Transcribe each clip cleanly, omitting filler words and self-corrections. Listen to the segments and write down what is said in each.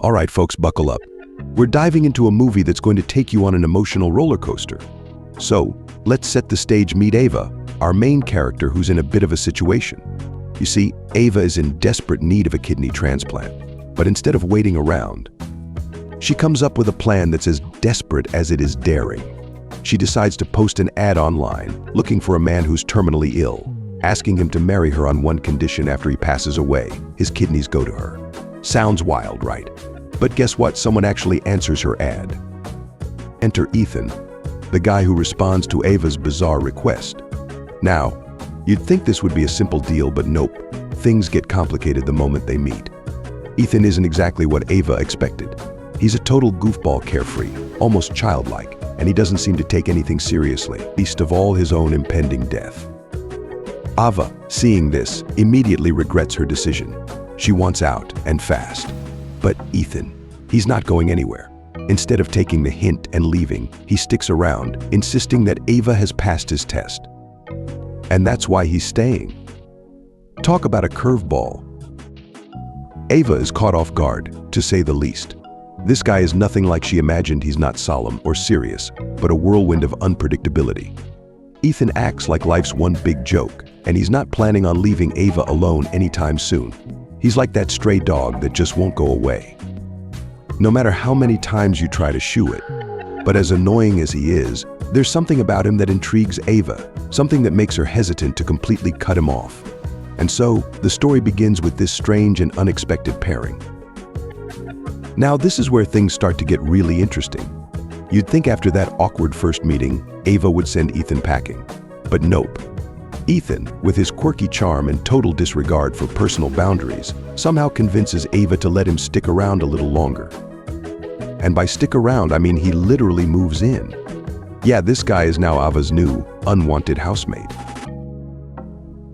All right, folks, buckle up. We're diving into a movie that's going to take you on an emotional roller coaster. So, let's set the stage. Meet Ava, our main character who's in a bit of a situation. You see, Ava is in desperate need of a kidney transplant, but instead of waiting around, she comes up with a plan that's as desperate as it is daring. She decides to post an ad online, looking for a man who's terminally ill, asking him to marry her on one condition: after he passes away, his kidneys go to her. Sounds wild, right? But guess what? Someone actually answers her ad. Enter Ethan, the guy who responds to Ava's bizarre request. Now, you'd think this would be a simple deal, but nope. Things get complicated the moment they meet. Ethan isn't exactly what Ava expected. He's a total goofball, carefree, almost childlike, and he doesn't seem to take anything seriously, least of all his own impending death. Ava, seeing this, immediately regrets her decision. She wants out, and fast. But Ethan, he's not going anywhere. Instead of taking the hint and leaving, he sticks around, insisting that Ava has passed his test. And that's why he's staying. Talk about a curveball. Ava is caught off guard, to say the least. This guy is nothing like she imagined. He's not solemn or serious, but a whirlwind of unpredictability. Ethan acts like life's one big joke, and he's not planning on leaving Ava alone anytime soon. He's like that stray dog that just won't go away. No matter how many times you try to shoo it. But as annoying as he is, there's something about him that intrigues Ava, something that makes her hesitant to completely cut him off. And so, the story begins with this strange and unexpected pairing. Now, this is where things start to get really interesting. You'd think after that awkward first meeting, Ava would send Ethan packing. But nope. Ethan, with his quirky charm and total disregard for personal boundaries, somehow convinces Ava to let him stick around a little longer. And by stick around, I mean he literally moves in. Yeah, this guy is now Ava's new, unwanted housemate.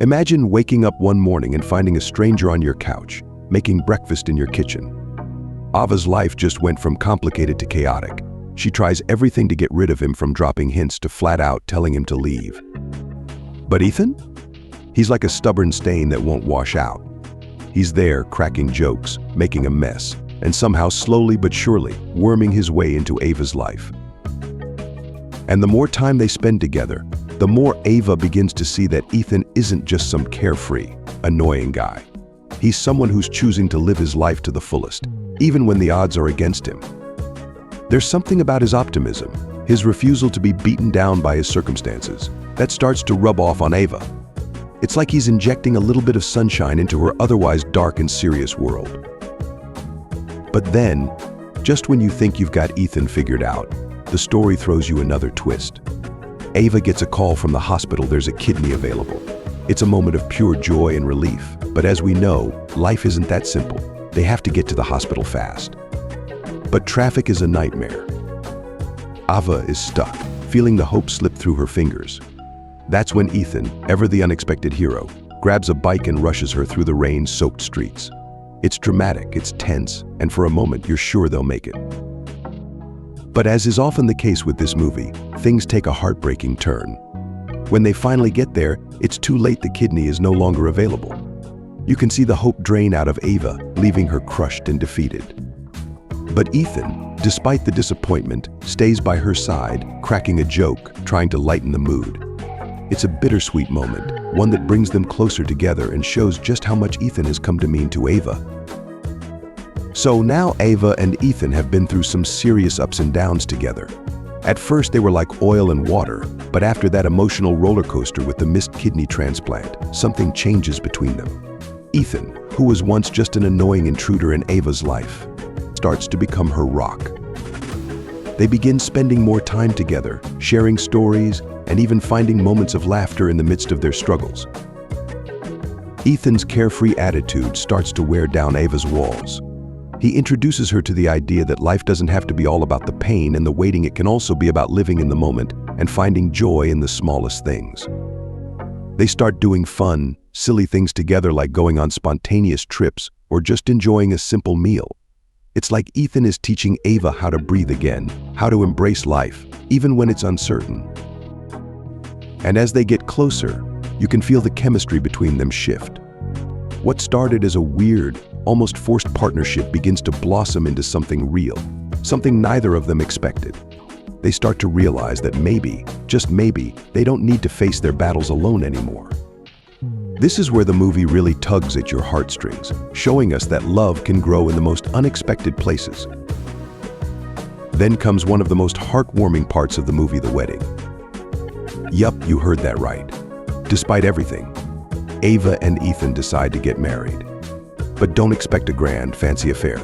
Imagine waking up one morning and finding a stranger on your couch, making breakfast in your kitchen. Ava's life just went from complicated to chaotic. She tries everything to get rid of him, from dropping hints to flat out telling him to leave. But Ethan? He's like a stubborn stain that won't wash out. He's there, cracking jokes, making a mess, and somehow slowly but surely worming his way into Ava's life. And the more time they spend together, the more Ava begins to see that Ethan isn't just some carefree, annoying guy. He's someone who's choosing to live his life to the fullest, even when the odds are against him. There's something about his optimism, his refusal to be beaten down by his circumstances, that starts to rub off on Ava. It's like he's injecting a little bit of sunshine into her otherwise dark and serious world. But then, just when you think you've got Ethan figured out, the story throws you another twist. Ava gets a call from the hospital. There's a kidney available. It's a moment of pure joy and relief. But as we know, life isn't that simple. They have to get to the hospital fast. But traffic is a nightmare. Ava is stuck, feeling the hope slip through her fingers. That's when Ethan, ever the unexpected hero, grabs a bike and rushes her through the rain-soaked streets. It's dramatic, it's tense, and for a moment you're sure they'll make it. But as is often the case with this movie, things take a heartbreaking turn. When they finally get there, it's too late. The kidney is no longer available. You can see the hope drain out of Ava, leaving her crushed and defeated. But Ethan, despite the disappointment, stays by her side, cracking a joke, trying to lighten the mood. It's a bittersweet moment, one that brings them closer together and shows just how much Ethan has come to mean to Ava. So now Ava and Ethan have been through some serious ups and downs together. At first they were like oil and water, but after that emotional roller coaster with the missed kidney transplant, something changes between them. Ethan, who was once just an annoying intruder in Ava's life, starts to become her rock. They begin spending more time together, sharing stories, and even finding moments of laughter in the midst of their struggles. Ethan's carefree attitude starts to wear down Ava's walls. He introduces her to the idea that life doesn't have to be all about the pain and the waiting. It can also be about living in the moment and finding joy in the smallest things. They start doing fun, silly things together, like going on spontaneous trips or just enjoying a simple meal. It's like Ethan is teaching Ava how to breathe again, how to embrace life, even when it's uncertain. And as they get closer, you can feel the chemistry between them shift. What started as a weird, almost forced partnership begins to blossom into something real, something neither of them expected. They start to realize that maybe, just maybe, they don't need to face their battles alone anymore. This is where the movie really tugs at your heartstrings, showing us that love can grow in the most unexpected places. Then comes one of the most heartwarming parts of the movie, the wedding. Yup, you heard that right. Despite everything, Ava and Ethan decide to get married. But don't expect a grand, fancy affair.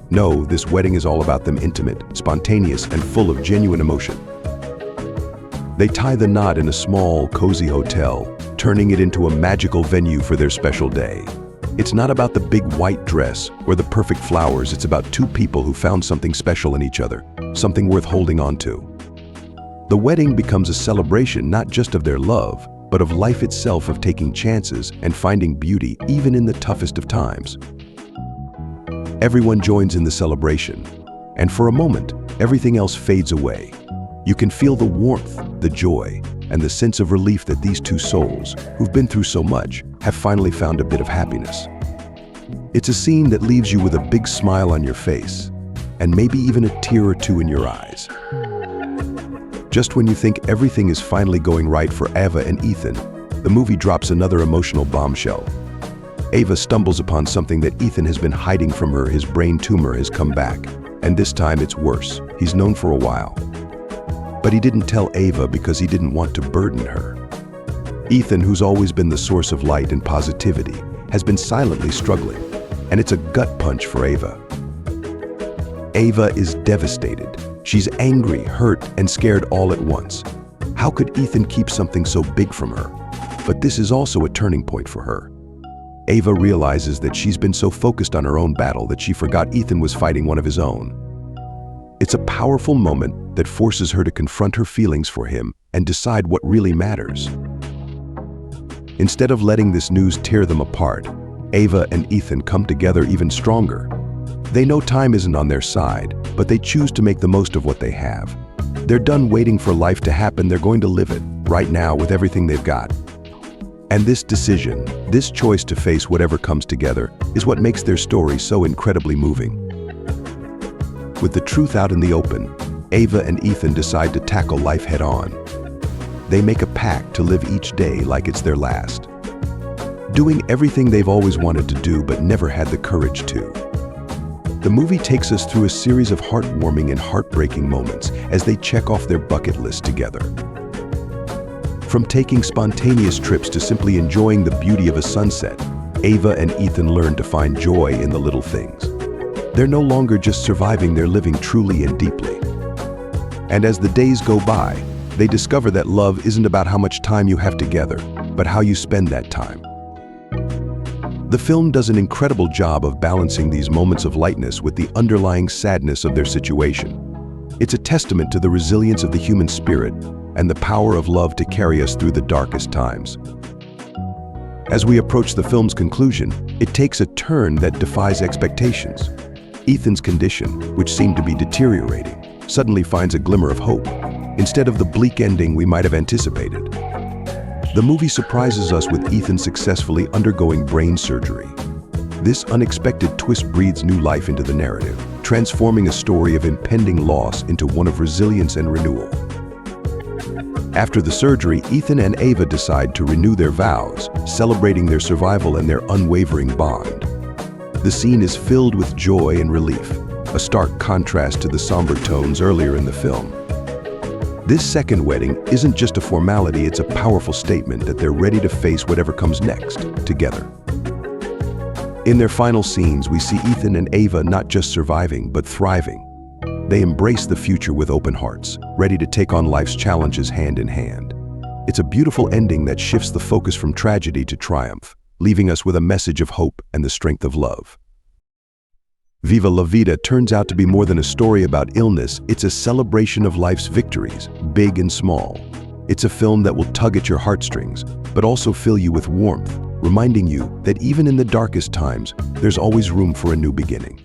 No, this wedding is all about them intimate, spontaneous, and full of genuine emotion. They tie the knot in a small, cozy hotel, turning it into a magical venue for their special day. It's not about the big white dress or the perfect flowers, it's about two people who found something special in each other, something worth holding on to. The wedding becomes a celebration not just of their love, but of life itself, of taking chances and finding beauty even in the toughest of times. Everyone joins in the celebration, and for a moment, everything else fades away. You can feel the warmth, the joy, and the sense of relief that these two souls, who've been through so much, have finally found a bit of happiness. It's a scene that leaves you with a big smile on your face, and maybe even a tear or two in your eyes. Just when you think everything is finally going right for Ava and Ethan, the movie drops another emotional bombshell. Ava stumbles upon something that Ethan has been hiding from her. His brain tumor has come back, and this time it's worse. He's known for a while. But he didn't tell Ava because he didn't want to burden her. Ethan, who's always been the source of light and positivity, has been silently struggling, and it's a gut punch for Ava. Ava is devastated. She's angry, hurt, and scared all at once. How could Ethan keep something so big from her? But this is also a turning point for her. Ava realizes that she's been so focused on her own battle that she forgot Ethan was fighting one of his own. It's a powerful moment that forces her to confront her feelings for him and decide what really matters. Instead of letting this news tear them apart, Ava and Ethan come together even stronger. They know time isn't on their side, but they choose to make the most of what they have. They're done waiting for life to happen. They're going to live it, right now, with everything they've got. And this decision, this choice to face whatever comes together, is what makes their story so incredibly moving. With the truth out in the open, Ava and Ethan decide to tackle life head-on. They make a pact to live each day like it's their last, doing everything they've always wanted to do but never had the courage to. The movie takes us through a series of heartwarming and heartbreaking moments as they check off their bucket list together. From taking spontaneous trips to simply enjoying the beauty of a sunset, Ava and Ethan learn to find joy in the little things. They're no longer just surviving, they're living truly and deeply. And as the days go by, they discover that love isn't about how much time you have together, but how you spend that time. The film does an incredible job of balancing these moments of lightness with the underlying sadness of their situation. It's a testament to the resilience of the human spirit and the power of love to carry us through the darkest times. As we approach the film's conclusion, it takes a turn that defies expectations. Ethan's condition, which seemed to be deteriorating, suddenly finds a glimmer of hope, instead of the bleak ending we might have anticipated. The movie surprises us with Ethan successfully undergoing brain surgery. This unexpected twist breathes new life into the narrative, transforming a story of impending loss into one of resilience and renewal. After the surgery, Ethan and Ava decide to renew their vows, celebrating their survival and their unwavering bond. The scene is filled with joy and relief, a stark contrast to the somber tones earlier in the film. This second wedding isn't just a formality, it's a powerful statement that they're ready to face whatever comes next, together. In their final scenes, we see Ethan and Ava not just surviving, but thriving. They embrace the future with open hearts, ready to take on life's challenges hand in hand. It's a beautiful ending that shifts the focus from tragedy to triumph, leaving us with a message of hope and the strength of love. Viva La Vida turns out to be more than a story about illness, it's a celebration of life's victories, big and small. It's a film that will tug at your heartstrings, but also fill you with warmth, reminding you that even in the darkest times, there's always room for a new beginning.